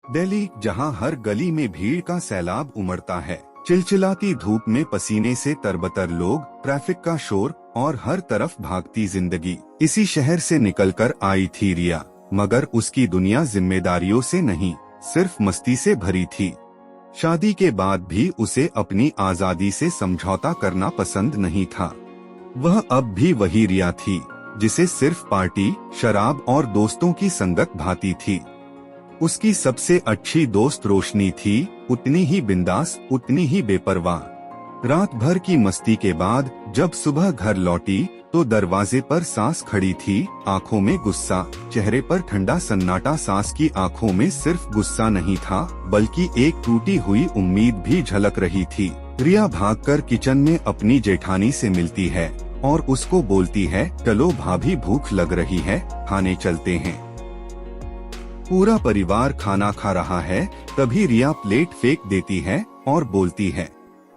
दिल्ली, जहां हर गली में भीड़ का सैलाब उमड़ता है। चिलचिलाती धूप में पसीने से तरबतर लोग, ट्रैफिक का शोर और हर तरफ भागती जिंदगी। इसी शहर से निकलकर आई थी रिया, मगर उसकी दुनिया जिम्मेदारियों से नहीं, सिर्फ मस्ती से भरी थी। शादी के बाद भी उसे अपनी आजादी से समझौता करना पसंद नहीं था। वह अब भी वही रिया थी, जिसे सिर्फ पार्टी, शराब और दोस्तों की संगत भाती थी। उसकी सबसे अच्छी दोस्त रोशनी थी, उतनी ही बिंदास, उतनी ही बेपरवाह। रात भर की मस्ती के बाद जब सुबह घर लौटी तो दरवाजे पर सास खड़ी थी, आंखों में गुस्सा, चेहरे पर ठंडा सन्नाटा। सास की आंखों में सिर्फ गुस्सा नहीं था, बल्कि एक टूटी हुई उम्मीद भी झलक रही थी। रिया भागकर किचन में अपनी जेठानी से मिलती है और उसको बोलती है, चलो भाभी, भूख लग रही है, खाने चलते हैं। पूरा परिवार खाना खा रहा है, तभी रिया प्लेट फेंक देती है और बोलती है,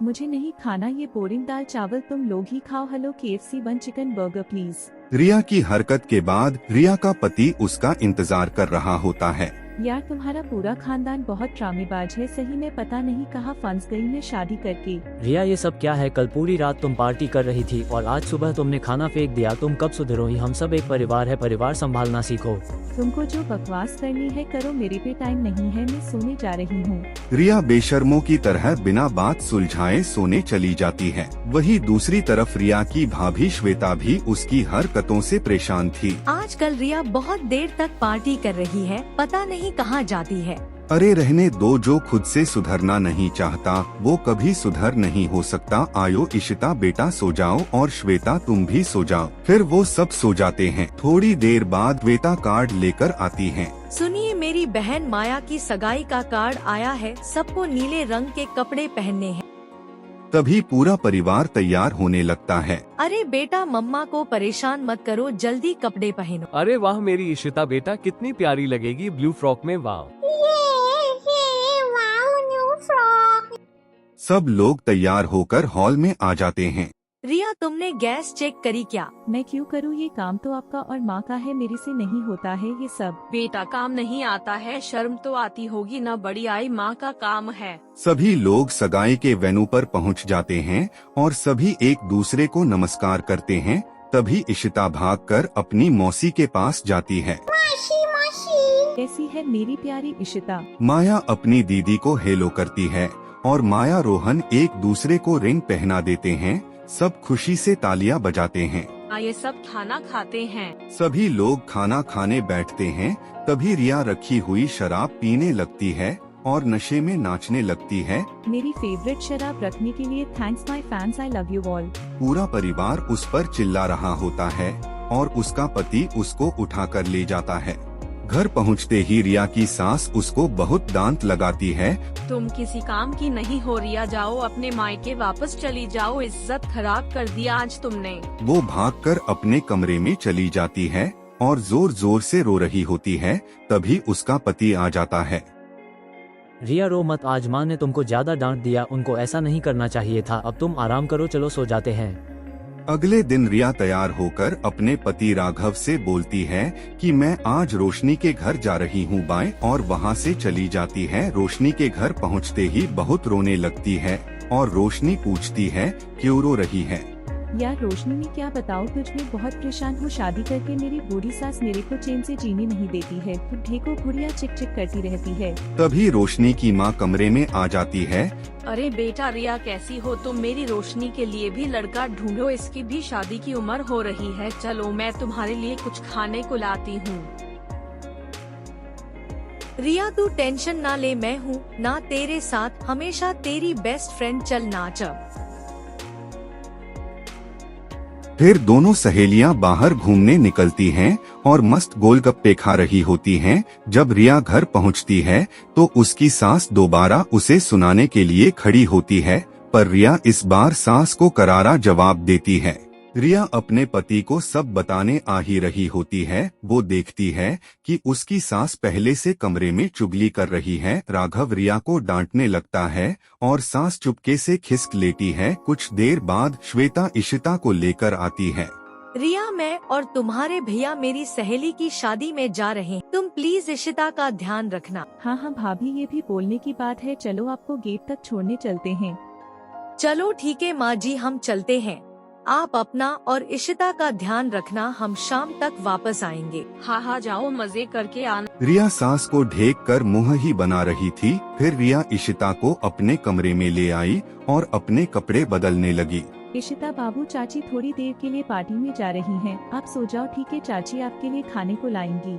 मुझे नहीं खाना ये बोरिंग दाल चावल, तुम लोग ही खाओ। Hello KFC 1 chicken burger please. Riya की हरकत के बाद रिया का पति उसका इंतजार कर रहा होता है। यार तुम्हारा पूरा खानदान बहुत ड्रामेबाज है, सही में पता नहीं कहाँ फंस गई मैं शादी करके। रिया, ये सब क्या है? कल पूरी रात तुम पार्टी कर रही थी और आज सुबह तुमने खाना फेंक दिया। तुम कब सुधरोगी? हम सब एक परिवार है, परिवार संभालना सीखो। तुमको जो बकवास करनी है करो, मेरे पे टाइम नहीं है, मैं सोने जा रही हूँ। रिया बेशर्मों की तरह बिना बात सुलझाए सोने चली जाती है। वही दूसरी तरफ रिया की भाभी श्वेता भी उसकी हरकतों से परेशान थी। आजकल रिया बहुत देर तक पार्टी कर रही है, पता नहीं कहाँ जाती है। अरे रहने दो, जो खुद से सुधरना नहीं चाहता वो कभी सुधर नहीं हो सकता। आयो इशिता बेटा सो जाओ, और श्वेता तुम भी सो जाओ। फिर वो सब सो जाते हैं। थोड़ी देर बाद श्वेता कार्ड लेकर आती है। सुनिए, मेरी बहन माया की सगाई का कार्ड आया है, सबको नीले रंग के कपड़े पहनने हैं। तभी पूरा परिवार तैयार होने लगता है। अरे बेटा, मम्मा को परेशान मत करो, जल्दी कपड़े पहनो। अरे वाह मेरी इशिता बेटा, कितनी प्यारी लगेगी ब्लू फ्रॉक में। वाह सब लोग तैयार होकर हॉल में आ जाते हैं। रिया, तुमने गैस चेक करी क्या? मैं क्यों करूँ, ये काम तो आपका और माँ का है, मेरे से नहीं होता है ये सब। बेटा काम नहीं आता है, शर्म तो आती होगी ना, बड़ी आई माँ का काम है। सभी लोग सगाई के वेन्यू पर पहुंच जाते हैं और सभी एक दूसरे को नमस्कार करते हैं। तभी इशिता भागकर अपनी मौसी के पास जाती है। कैसी है मेरी प्यारी इशिता? माया अपनी दीदी को हेलो करती है और माया रोहन एक दूसरे को रिंग पहना देते हैं। सब खुशी से तालियां बजाते हैं। ये सब खाना खाते हैं। सभी लोग खाना खाने बैठते हैं। तभी रिया रखी हुई शराब पीने लगती है और नशे में नाचने लगती है। मेरी फेवरेट शराब रखने के लिए thanks my fans, I love you all. पूरा परिवार उस पर चिल्ला रहा होता है और उसका पति उसको उठाकर ले जाता है। घर पहुंचते ही रिया की सास उसको बहुत डांट लगाती है। तुम किसी काम की नहीं हो रिया, जाओ अपने मायके वापस चली जाओ, इज्जत खराब कर दिया आज तुमने। वो भागकर अपने कमरे में चली जाती है और जोर जोर से रो रही होती है। तभी उसका पति आ जाता है। रिया रो मत, आज माँ ने तुमको ज्यादा डांट दिया, उनको ऐसा नहीं करना चाहिए था। अब तुम आराम करो, चलो सो जाते हैं। अगले दिन रिया तैयार होकर अपने पति राघव से बोलती है कि मैं आज रोशनी के घर जा रही हूँ बाय, और वहाँ से चली जाती है। रोशनी के घर पहुँचते ही बहुत रोने लगती है और रोशनी पूछती है, क्यों रो रही है? यार रोशनी ने क्या बताऊँ, तुझ में बहुत परेशान हूँ। शादी करके मेरी बूढ़ी सास मेरे को चैन से जीने नहीं देती है, तो ढेको घुड़िया चिक चिक करती रहती है। तभी रोशनी की माँ कमरे में आ जाती है। अरे बेटा रिया कैसी हो तुम, मेरी रोशनी के लिए भी लड़का ढूंढो, इसकी भी शादी की उम्र हो रही है। चलो मैं तुम्हारे लिए कुछ खाने को लाती हूँ। रिया तू टेंशन ना ले, मैं हूँ ना तेरे साथ, हमेशा तेरी बेस्ट फ्रेंड, चल नाच अब। फिर दोनों सहेलियां बाहर घूमने निकलती हैं और मस्त गोलगप्पे खा रही होती हैं। जब रिया घर पहुंचती है तो उसकी सास दोबारा उसे सुनाने के लिए खड़ी होती है, पर रिया इस बार सास को करारा जवाब देती है। रिया अपने पति को सब बताने आ ही रही होती है। वो देखती है कि उसकी सास पहले से कमरे में चुगली कर रही है। राघव रिया को डांटने लगता है और सास चुपके से खिसक लेती है। कुछ देर बाद श्वेता इशिता को लेकर आती है। रिया, मैं और तुम्हारे भैया मेरी सहेली की शादी में जा रहे हैं। तुम प्लीज इशिता का ध्यान रखना। हाँ हाँ भाभी, ये भी बोलने की बात है। चलो आपको गेट तक छोड़ने चलते हैं। चलो ठीक है माँ जी, हम चलते हैं। आप अपना और इशिता का ध्यान रखना, हम शाम तक वापस आएंगे। हाँ हाँ, जाओ मजे करके आना। रिया सास को ढेक कर मुंह ही बना रही थी। फिर रिया इशिता को अपने कमरे में ले आई और अपने कपड़े बदलने लगी। इशिता बाबू, चाची थोड़ी देर के लिए पार्टी में जा रही हैं। आप सो जाओ, ठीक है? चाची आपके लिए खाने को लाएंगी।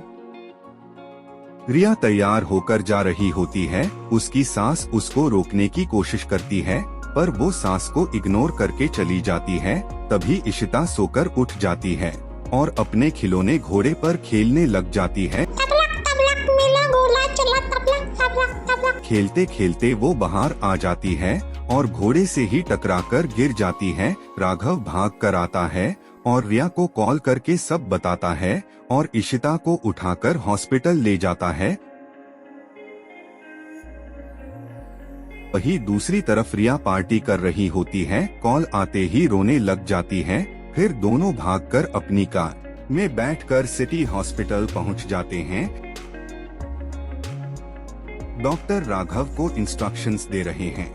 रिया तैयार होकर जा रही होती है। उसकी सास उसको रोकने की कोशिश करती है, पर वो सास को इग्नोर करके चली जाती है। तभी इशिता सोकर उठ जाती है और अपने खिलौने घोड़े पर खेलने लग जाती है। खेलते खेलते वो बाहर आ जाती है और घोड़े से ही टकराकर गिर जाती है। राघव भाग कर आता है और रिया को कॉल करके सब बताता है और इशिता को उठाकर हॉस्पिटल ले जाता है। वही दूसरी तरफ रिया पार्टी कर रही होती है। कॉल आते ही रोने लग जाती है। फिर दोनों भागकर अपनी कार में बैठकर सिटी हॉस्पिटल पहुंच जाते हैं। डॉक्टर राघव को इंस्ट्रक्शंस दे रहे हैं।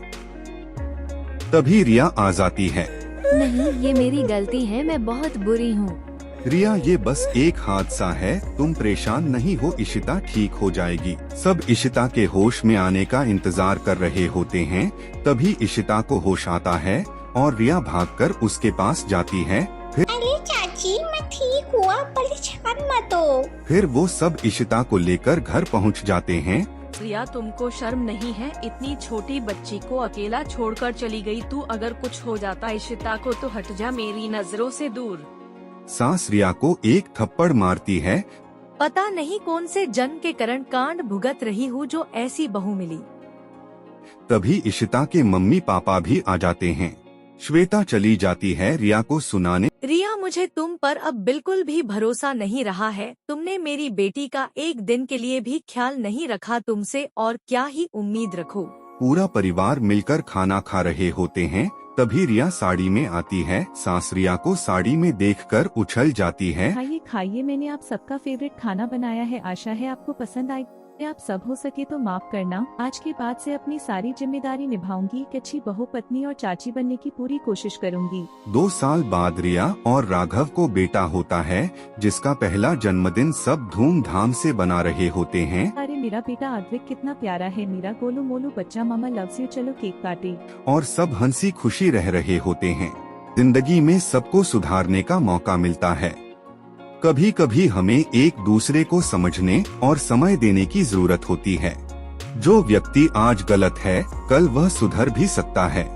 तभी रिया आ जाती है। नहीं, ये मेरी गलती है, मैं बहुत बुरी हूँ। रिया, ये बस एक हादसा है, तुम परेशान नहीं हो, इशिता ठीक हो जाएगी। सब इशिता के होश में आने का इंतजार कर रहे होते हैं। तभी इशिता को होश आता है और रिया भागकर उसके पास जाती है। अरे चाची, मैं ठीक हुआ, परेशान मत हो। फिर वो सब इशिता को लेकर घर पहुंच जाते हैं। रिया, तुमको शर्म नहीं है? इतनी छोटी बच्ची को अकेला छोड़कर चली गई तू। अगर कुछ हो जाता इशिता को तो हट जा मेरी नजरों से दूर। सास रिया को एक थप्पड़ मारती है। पता नहीं कौन से जन्म के कारण कांड भुगत रही हूँ जो ऐसी बहू मिली। तभी इशिता के मम्मी पापा भी आ जाते हैं। श्वेता चली जाती है रिया को सुनाने। रिया, मुझे तुम पर अब बिल्कुल भी भरोसा नहीं रहा है। तुमने मेरी बेटी का एक दिन के लिए भी ख्याल नहीं रखा। तुमसे और क्या ही उम्मीद रखूं। पूरा परिवार मिलकर खाना खा रहे होते हैं। तभी रिया साड़ी में आती है। सास रिया को साड़ी में देखकर उछल जाती है। खाइए खाइए, मैंने आप सबका फेवरेट खाना बनाया है। आशा है आपको पसंद आए। आप सब हो सके तो माफ करना। आज के बाद से अपनी सारी जिम्मेदारी निभाऊंगी। एक अच्छी बहू, पत्नी और चाची बनने की पूरी कोशिश करूंगी। 2 साल बाद रिया और राघव को बेटा होता है, जिसका पहला जन्मदिन सब धूमधाम से बना रहे होते हैं। अरे मेरा बेटा अद्विक कितना प्यारा है, मेरा गोलू मोलू बच्चा। मामा लव्स यू, चलो केक काटे। और सब हंसी खुशी रह रहे होते हैं। जिंदगी में सबको सुधारने का मौका मिलता है। कभी कभी हमें एक दूसरे को समझने और समय देने की जरूरत होती है। जो व्यक्ति आज गलत है, कल वह सुधर भी सकता है।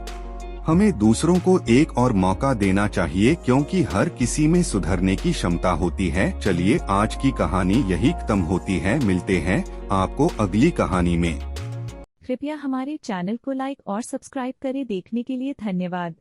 हमें दूसरों को एक और मौका देना चाहिए, क्योंकि हर किसी में सुधरने की क्षमता होती है। चलिए, आज की कहानी यही खत्म होती है। मिलते हैं आपको अगली कहानी में। कृपया हमारे चैनल को लाइक और सब्सक्राइब करें। देखने के लिए धन्यवाद।